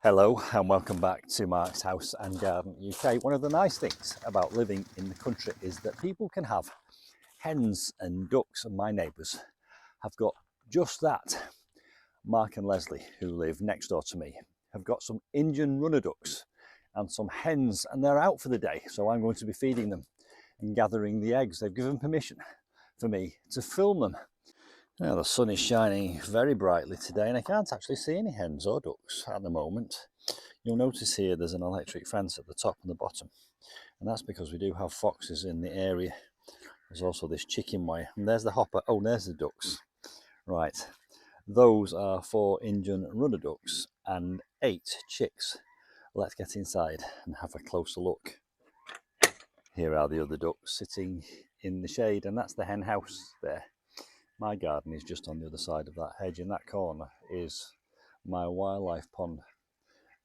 Hello and welcome back to Mark's House and Garden UK. One of the nice things about living in the country is that people can have hens and ducks, and my neighbours have got just that. Mark and Leslie, who live next door to me, have got some Indian runner ducks and some hens, and they're out for the day, so I'm going to be feeding them and gathering the eggs. They've given permission for me to film them. Now the sun is shining very brightly today and I can't actually see any hens or ducks at the moment. You'll notice here there's an electric fence at the top and the bottom, and that's because we do have foxes in the area. There's also this chicken wire, and there's the hopper. Oh, there's the ducks. Right, those are 4 Indian runner ducks and 8 chicks. Let's get inside and have a closer look. Here are the other ducks sitting in the shade, and that's the hen house there. My garden is just on the other side of that hedge. In that corner is my wildlife pond.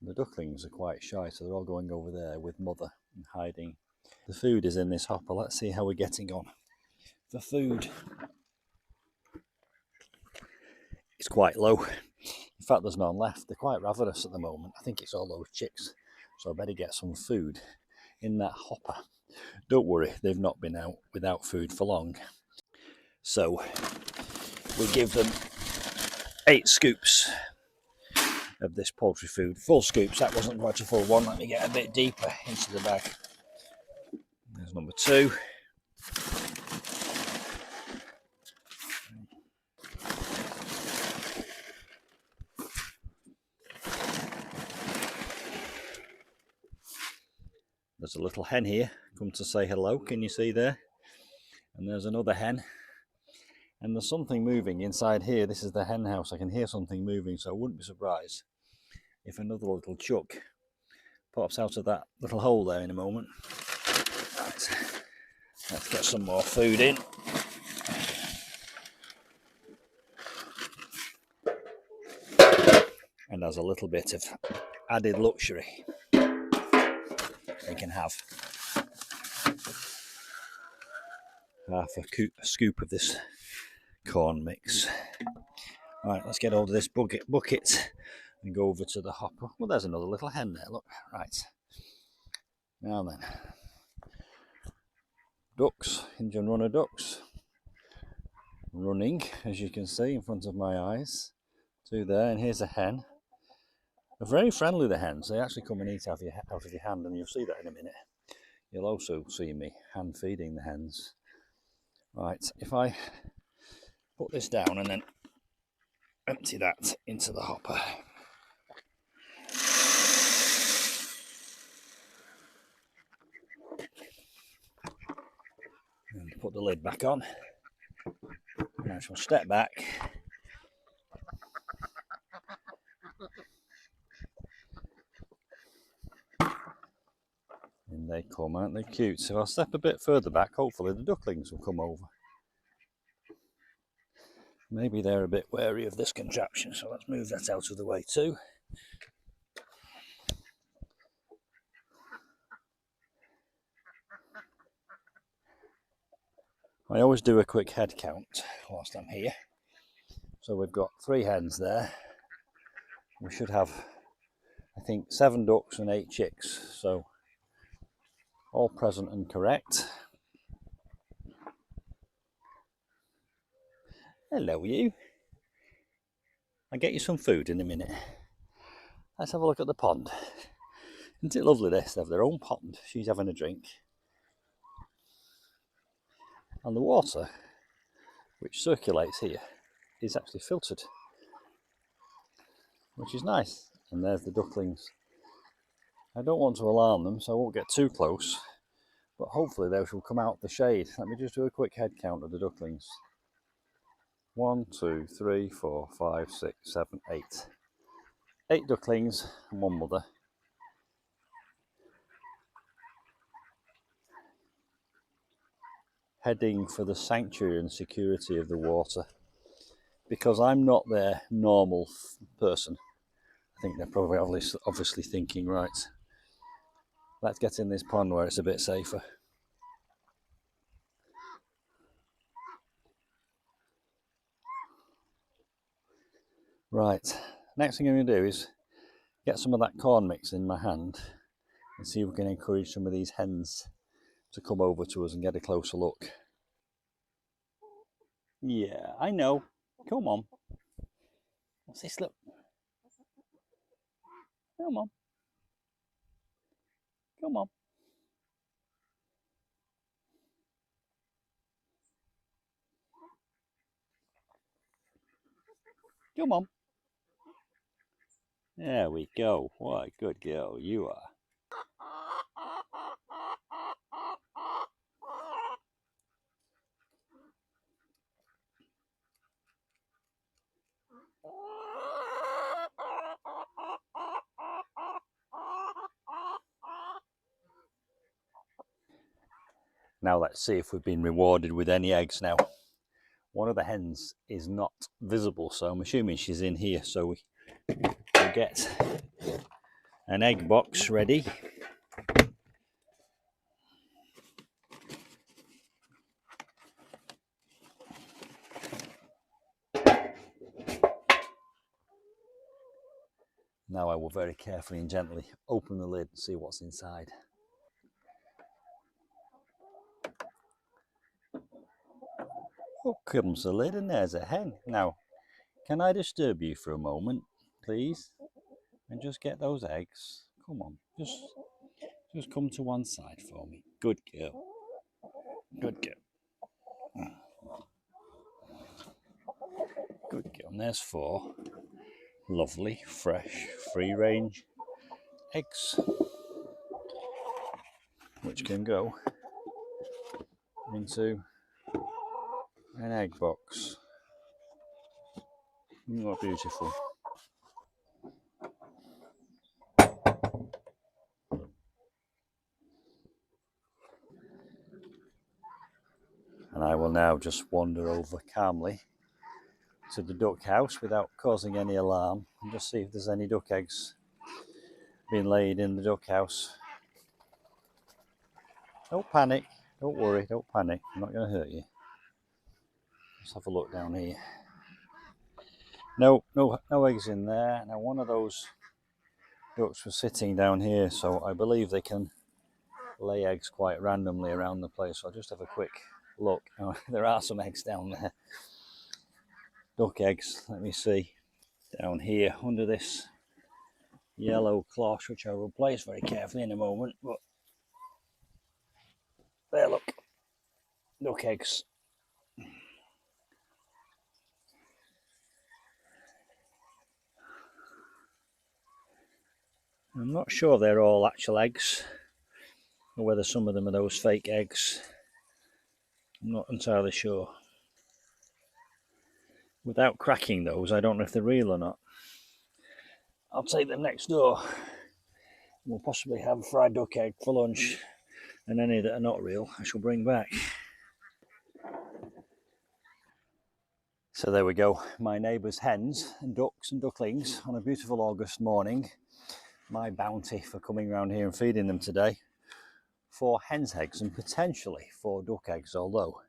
The ducklings are quite shy, so they're all going over there with mother and hiding. The food is in this hopper. Let's see how we're getting on for food. It's quite low. In fact, there's none left. They're quite ravenous at the moment. I think it's all those chicks, so I better get some food in that hopper. Don't worry, they've not been out without food for long. So we give them 8 scoops of this poultry food. Full scoops, that wasn't quite a full one. Let me get a bit deeper into the bag. There's number 2. There's a little hen here, come to say hello, can you see there? And there's another hen. And there's something moving inside here. This is the hen house. I can hear something moving, so I wouldn't be surprised if another little chuck pops out of that little hole there in a moment. Right. Let's get some more food in. And as a little bit of added luxury, we can have half a scoop of this corn mix. Right, let's get hold of this bucket and go over to the hopper. Well, there's another little hen there, look. Right, now then, ducks, Indian runner ducks, running, as you can see in front of my eyes. 2 there, and here's a hen. They're very friendly, the hens. They actually come and eat out of your hand, and you'll see that in a minute. You'll also see me hand feeding the hens. Right, if I put this down and then empty that into the hopper. And put the lid back on. Now I shall step back. And they come, aren't they cute? So I'll step a bit further back. Hopefully the ducklings will come over. Maybe they're a bit wary of this contraption, so let's move that out of the way too. I always do a quick head count whilst I'm here. So we've got 3 hens there. We should have, I think, 7 ducks and 8 chicks. So all present and correct. Hello you. I'll get you some food in a minute. Let's have a look at the pond. Isn't it lovely this? They have their own pond. She's having a drink. And the water, which circulates here, is actually filtered, which is nice. And there's the ducklings. I don't want to alarm them, so I won't get too close, but hopefully they will come out the shade. Let me just do a quick head count of the ducklings. 1, 2, 3, 4, 5, 6, 7, 8. 8 ducklings and 1 mother. Heading for the sanctuary and security of the water, because I'm not their normal person. I think they're probably obviously thinking, right, let's get in this pond where it's a bit safer. Right, next thing I'm going to do is get some of that corn mix in my hand and see if we can encourage some of these hens to come over to us and get a closer look. Yeah, I know. Come on. What's this? Look. Come on. Come on. Come on. There we go. What a good girl you are. Now let's see if we've been rewarded with any eggs now. One of the hens is not visible, so I'm assuming she's in here. So we'll get an egg box ready. Now I will very carefully and gently open the lid and see what's inside. Oh, comes the lid and there's a hen. Now, can I disturb you for a moment, please? And just get those eggs. Come on, just come to one side for me. Good girl. Good girl. Good girl. And there's 4 lovely, fresh, free-range eggs, which can go into an egg box. What beautiful. And I will now just wander over calmly to the duck house without causing any alarm and just see if there's any duck eggs being laid in the duck house. Don't panic, don't worry, don't panic. I'm not going to hurt you. Let's have a look down here. No eggs in there. Now one of those ducks was sitting down here, so I believe they can lay eggs quite randomly around the place. So I'll just have a quick look. Oh, there are some eggs down there. Duck eggs, let me see. Down here under this yellow cloth, which I will place very carefully in a moment. But there, look, duck eggs. I'm not sure they're all actual eggs, or whether some of them are those fake eggs. I'm not entirely sure. Without cracking those, I don't know if they're real or not. I'll take them next door. We'll possibly have a fried duck egg for lunch, and any that are not real I shall bring back. So there we go, my neighbours' hens and ducks and ducklings on a beautiful August morning. My bounty for coming around here and feeding them today. 4 hen's eggs and potentially 4 duck eggs, although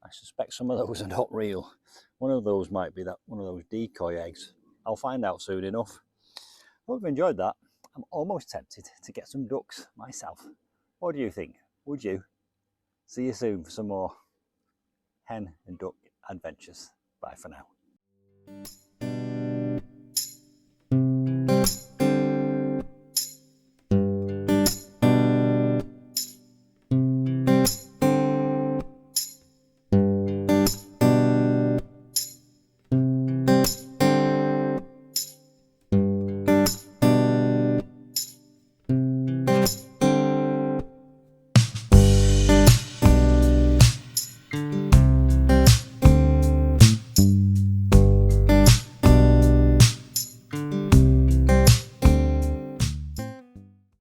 I suspect some of those are not real. One of those might be that one of those decoy eggs. I'll find out soon enough. Hope you've enjoyed that. I'm almost tempted to get some ducks myself. What do you think? Would you? See you soon for some more hen and duck adventures. Bye for now.